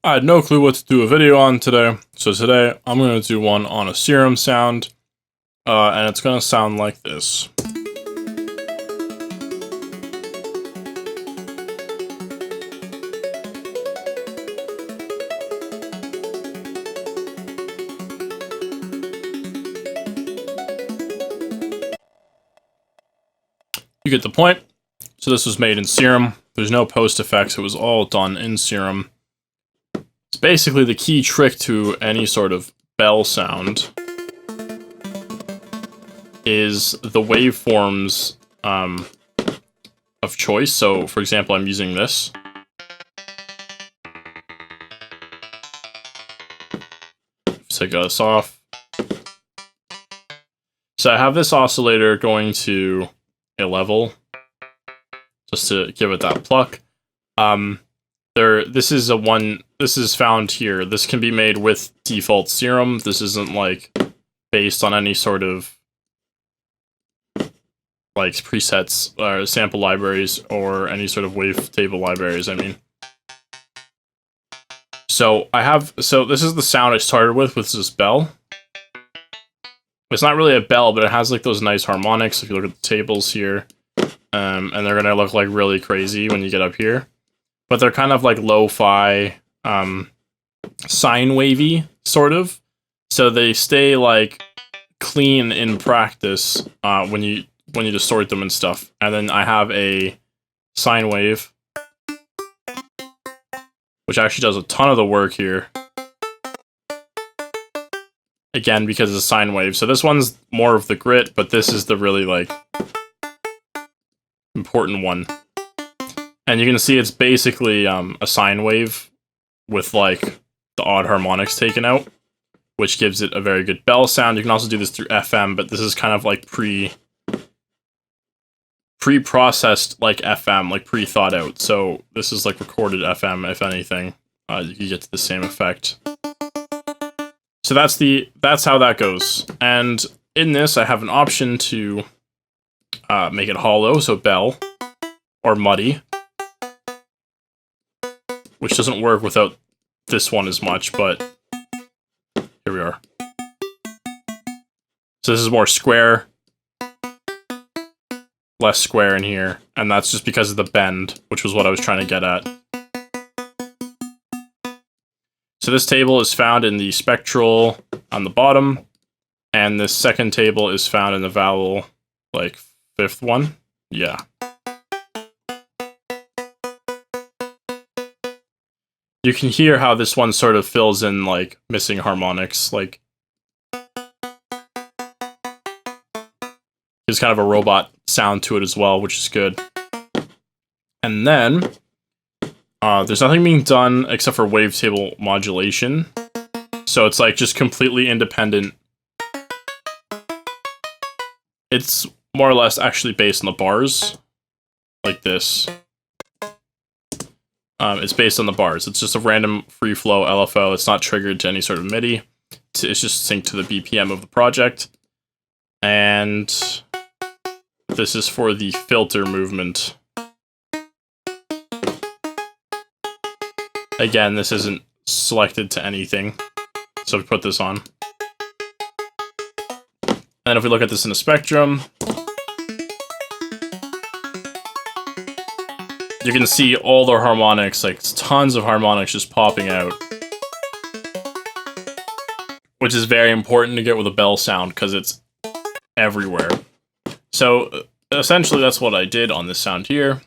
I had no clue what to do a video on today, so today I'm going to do one on a Serum sound, and it's going to sound like this. You get the point. So this was made in Serum. There's no post effects, it was all done in Serum. It's basically the key trick to any sort of bell sound is the waveforms of choice. So, for example, I'm using this. Take this off. So I have this oscillator going to a level, just to give it that pluck. This is found here. This can be made with default Serum. This isn't like based on any sort of like presets or sample libraries or any sort of wavetable libraries, I mean. So this is the sound I started with this bell. It's not really a bell, but it has like those nice harmonics if you look at the tables here. And they're gonna look like really crazy when you get up here. But they're kind of like lo-fi, sine wavy, sort of. So they stay like clean in practice when you distort them and stuff. And then I have a sine wave, which actually does a ton of the work here. Again, because it's a sine wave. So this one's more of the grit, but this is the really like important one. And you can see it's basically a sine wave with like the odd harmonics taken out, which gives it a very good bell sound. You can also do this through FM, but this is kind of like pre-processed like FM, like pre-thought out. So this is like recorded FM, if anything. You get to the same effect. So that's how that goes. And in this, I have an option to make it hollow, so bell, or muddy, which doesn't work without this one as much, but here we are. So this is more square, less square in here, and that's just because of the bend, which was what I was trying to get at. So this table is found in the Spectral on the bottom, and this second table is found in the vowel, like, 5th one? Yeah. You can hear how this one sort of fills in, like, missing harmonics, like... There's kind of a robot sound to it as well, which is good. And then... there's nothing being done except for wavetable modulation. So it's like just completely independent. It's more or less actually based on the bars. Like this. It's based on the bars. It's just a random free flow LFO. It's not triggered to any sort of MIDI. It's just synced to the BPM of the project. And this is for the filter movement. Again, this isn't selected to anything, so we put this on. And if we look at this in a spectrum, you can see all the harmonics, like tons of harmonics just popping out. Which is very important to get with a bell sound, because it's everywhere. So, essentially that's what I did on this sound here.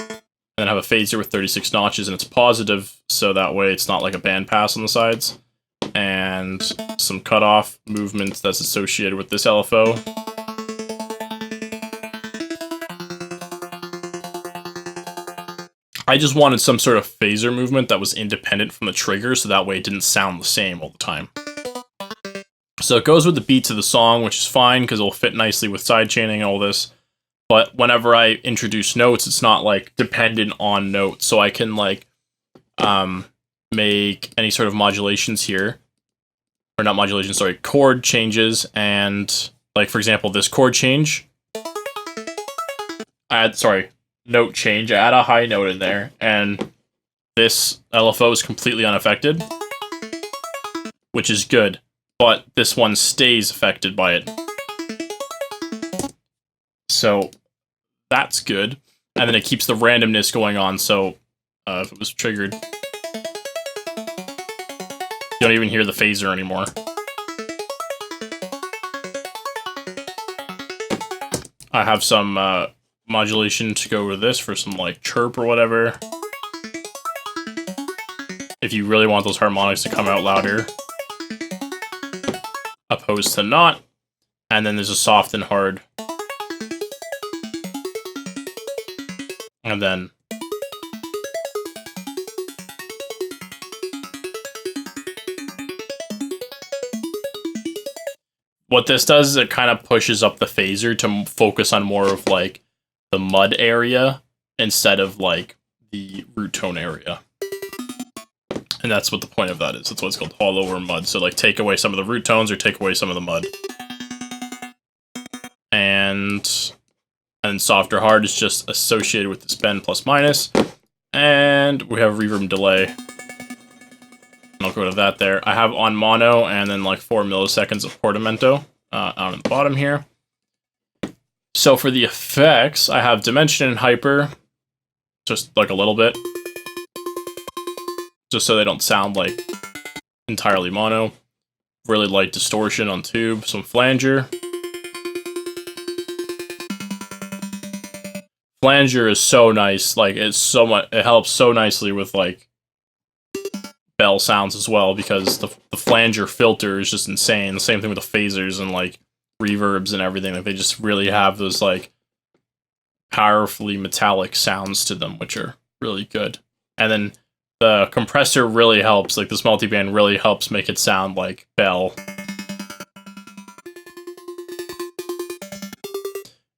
And then have a phaser with 36 notches, and it's positive, so that way it's not like a bandpass on the sides. And some cutoff movement that's associated with this LFO. I just wanted some sort of phaser movement that was independent from the trigger, so that way it didn't sound the same all the time. So it goes with the beats of the song, which is fine, because it'll fit nicely with sidechaining and all this. But whenever I introduce notes, it's not, like, dependent on notes. So I can, like, make any sort of modulations here. Or not modulations, sorry, chord changes. And, like, for example, this chord change. Note change. I add a high note in there. And this LFO is completely unaffected. which is good, but this one stays affected by it. So that's good. And then it keeps the randomness going on, so if it was triggered, you don't even hear the phaser anymore. I have some modulation to go with this for some like chirp or whatever. If you really want those harmonics to come out louder, opposed to not. And then there's a soft and hard. And then what this does is it kind of pushes up the phaser to focus on more of like the mud area instead of like the root tone area. And that's what the point of that is. That's what it's called, hollow or mud. So like take away some of the root tones or take away some of the mud. And soft or hard is just associated with this bend plus minus. And we have reverb and delay. I'll go to that there. I have on mono and then like 4 milliseconds of portamento out on the bottom here. So for the effects, I have dimension and hyper, just like a little bit. Just so they don't sound like entirely mono. Really light distortion on tube, some flanger. Flanger is so nice, like it's so much, it helps so nicely with like bell sounds as well, because the flanger filter is just insane. The same thing with the phasers and like reverbs and everything. Like they just really have those like powerfully metallic sounds to them, which are really good. And then the compressor really helps, like this multiband really helps make it sound like bell.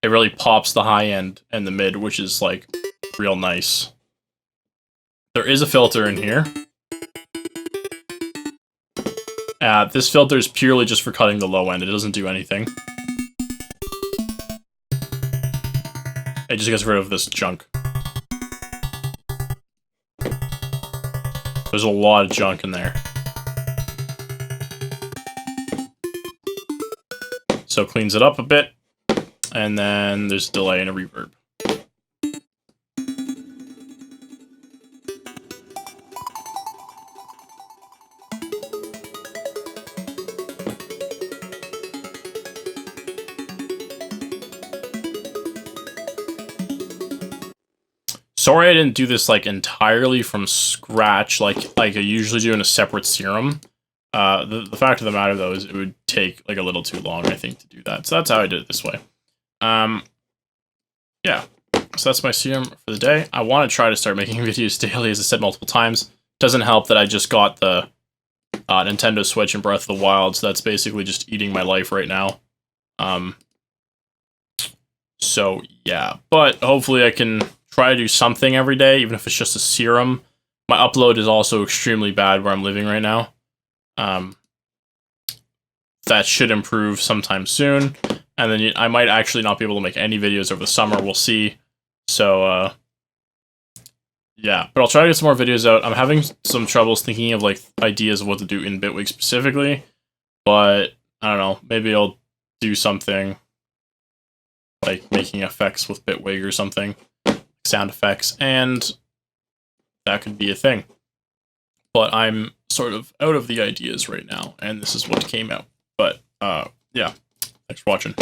It really pops the high end and the mid, which is like real nice. There is a filter in here. This filter is purely just for cutting the low end. It doesn't do anything. It just gets rid of this junk. There's a lot of junk in there. So it cleans it up a bit. And then there's a delay and a reverb. Sorry I didn't do this like entirely from scratch like I usually do in a separate Serum. The fact of the matter though is it would take like a little too long, I think, to do that. So that's how I did it this way. Yeah, so that's my Serum for the day. I want to try to start making videos daily, as I said multiple times. Doesn't help that I just got the Nintendo Switch and Breath of the Wild, so that's basically just eating my life right now. So yeah, but hopefully I can try to do something every day, even if it's just a Serum. My upload is also extremely bad where I'm living right now. That should improve sometime soon. And then I might actually not be able to make any videos over the summer. We'll see. So, yeah. But I'll try to get some more videos out. I'm having some troubles thinking of, like, ideas of what to do in Bitwig specifically. But, I don't know. Maybe I'll do something like making effects with Bitwig or something. Sound effects. And that could be a thing. But I'm sort of out of the ideas right now. And this is what came out. But, yeah. Thanks for watching.